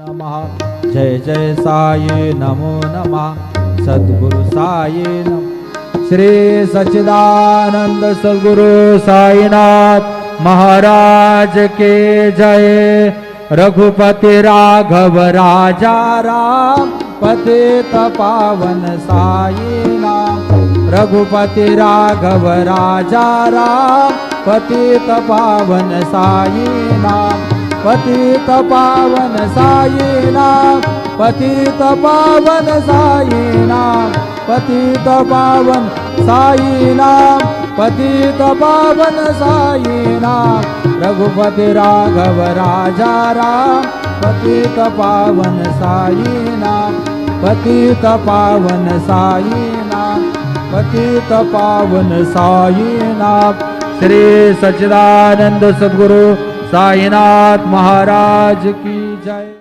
नमः। जय जय साई नमो नमः। सद्गुरु साई नमः। श्री सच्चिदानंद सद्गुरु साईनाथ महाराज के जय। रघुपति राघव राजा राम पतित पावन साई नाम। रघुपति राघव राजा राम पतित पावन साई नाम। पतित पावन साई नाम। पतित पावन साई नाम। पतित पावन साई नाम। पतित पावन साई नाम। रघुपति राघव राजा राम पतित पावन साई नाम। पतित पावन साई नाम। पतित पावन साई नाम। श्री सच्चिदानंद सद्गुरु साईनाथ महाराज की जय।